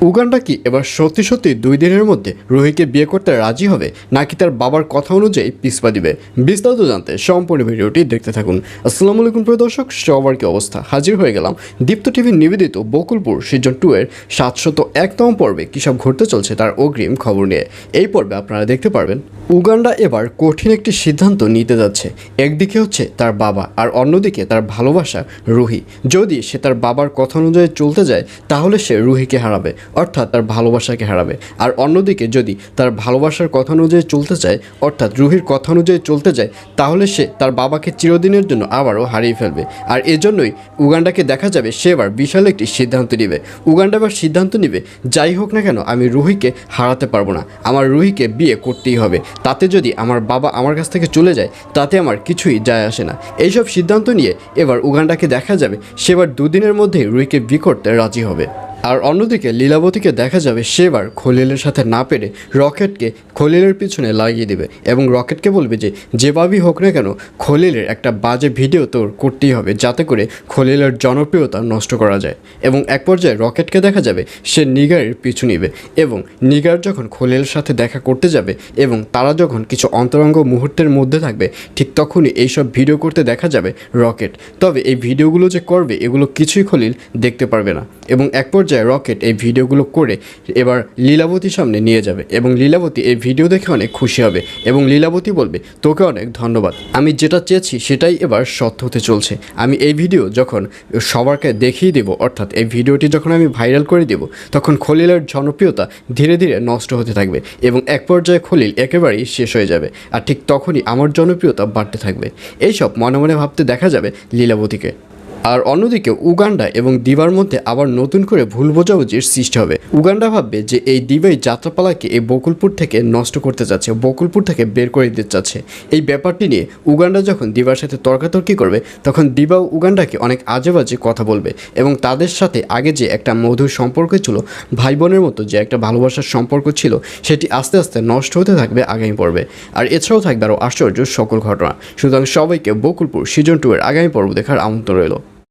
Uganda কি এবার সত্যি সত্যি 2 দিনের মধ্যে রুহিকে বিয়ে করতে রাজি হবে নাকি তার বাবার কথা অনুযায়ী পিছপা দিবে? বিস্তারিত জানতে সম্পূর্ণ ভিডিওটি দেখতে থাকুন। আসসালামু আলাইকুম প্রিয় দর্শক, সবার কি অবস্থা? হাজির হয়ে গেলাম দীপ্ত টিভির নিবেদিত বকুলপুর সিজন 2 এর 701তম পর্বে কী সব ঘটতে চলছে তার অগ্রিম খবর নিয়ে। এই পর্বে আপনারা দেখতে পারবেন উগান্ডা এবার কঠিন একটি সিদ্ধান্ত নিতে যাচ্ছে। একদিকে হচ্ছে তার বাবা আর অন্যদিকে তার ভালোবাসা রুহি। যদি সে তার বাবার কথা অনুযায়ী চলতে যায় তাহলে সে রুহিকে হারাবে, অর্থাৎ তার ভালোবাসাকে হারাবে। আর অন্যদিকে যদি তার ভালোবাসার কথা অনুযায়ী চলতে চায়, অর্থাৎ রুহির কথা অনুযায়ী চলতে যায়, তাহলে সে তার বাবাকে চিরদিনের জন্য আবারও হারিয়ে ফেলবে। আর এজন্যই উগান্ডাকে দেখা যাবে সে এবার বিশাল একটি সিদ্ধান্ত নেবে। উগান্ডা এবার সিদ্ধান্ত নেবে, যাই হোক না কেন আমি রুহিকে হারাতে পারবো না, আমার রুহিকে বিয়ে করতেই হবে। তাতে যদি আমার বাবা আমার কাছ থেকে চলে যায় তাতে আমার কিছুই যায় আসে না। এইসব সিদ্ধান্ত নিয়ে এবার উগান্ডাকে দেখা যাবে সে এবার 2 দিনের মধ্যেই রুহিকে বিয়ে করতে রাজি হবে। আর অন্যদিকে লীলাবতীকে দেখা যাবে সেবার খলিলের সাথে না পেরে রকেটকে খলিলের পিছনে লাগিয়ে দেবে এবং রকেটকে বলবে যে যেভাবেই হোক না কেন খলিলের একটা বাজে ভিডিও তোর করতেই হবে যাতে করে খলিলের জনপ্রিয়তা নষ্ট করা যায়। এবং এক পর্যায়ে রকেটকে দেখা যাবে সে নিগারের পিছু নিবে এবং নিগার যখন খলিলের সাথে দেখা করতে যাবে এবং তারা যখন কিছু অন্তরঙ্গ মুহূর্তের মধ্যে থাকবে ঠিক তখনই এইসব ভিডিও করতে দেখা যাবে রকেট। তবে এই ভিডিওগুলো যে করবে এগুলো কিছুই খলিল দেখতে পারবে না এবং এক পর্যায়ে রকেট এই ভিডিওগুলো করে এবার লীলাবতীর সামনে নিয়ে যাবে এবং লীলাবতী এই ভিডিও দেখে অনেক খুশি হবে এবং লীলাবতী বলবে তোকে অনেক ধন্যবাদ, আমি যেটা চেয়েছি সেটাই এবার সত্য হতে চলছে। আমি এই ভিডিও যখন সবারকে দেখিয়ে দেব, অর্থাৎ এই ভিডিওটি যখন আমি ভাইরাল করে দেব, তখন খলিলের জনপ্রিয়তা ধীরে ধীরে নষ্ট হতে থাকবে এবং এক পর্যায়ে খলিল একেবারেই শেষ হয়ে যাবে। আর ঠিক তখনই আমার জনপ্রিয়তা বাড়তে থাকবে। এইসব মনে মনে ভাবতে দেখা যাবে লীলাবতীকে। আর অন্যদিকে উগান্ডা এবং দিবার মধ্যে আবার নতুন করে ভুল বোঝাবুঝির সৃষ্টি হবে। উগান্ডা ভাববে যে এই দিবাই যাত্রাপালাকে এই বকুলপুর থেকে নষ্ট করতে চাচ্ছে, বকুলপুর থেকে বের করে দিতে চাচ্ছে। এই ব্যাপারটি নিয়ে উগান্ডা যখন দিবার সাথে তর্কাতর্কি করবে তখন দিবা উগান্ডাকে অনেক আজে বাজে কথা বলবে এবং তাদের সাথে আগে যে একটা মধুর সম্পর্ক ছিল, ভাই বোনের মতো যে একটা ভালোবাসার সম্পর্ক ছিল, সেটি আস্তে আস্তে নষ্ট হতে থাকবে আগামী পর্বে। আর এছাড়াও থাকবে আরও আশ্চর্য সকল ঘটনা। সুতরাং সবাইকে বকুলপুর সিজন 2 এর আগামী পর্ব দেখার আমন্ত্রণ রইল।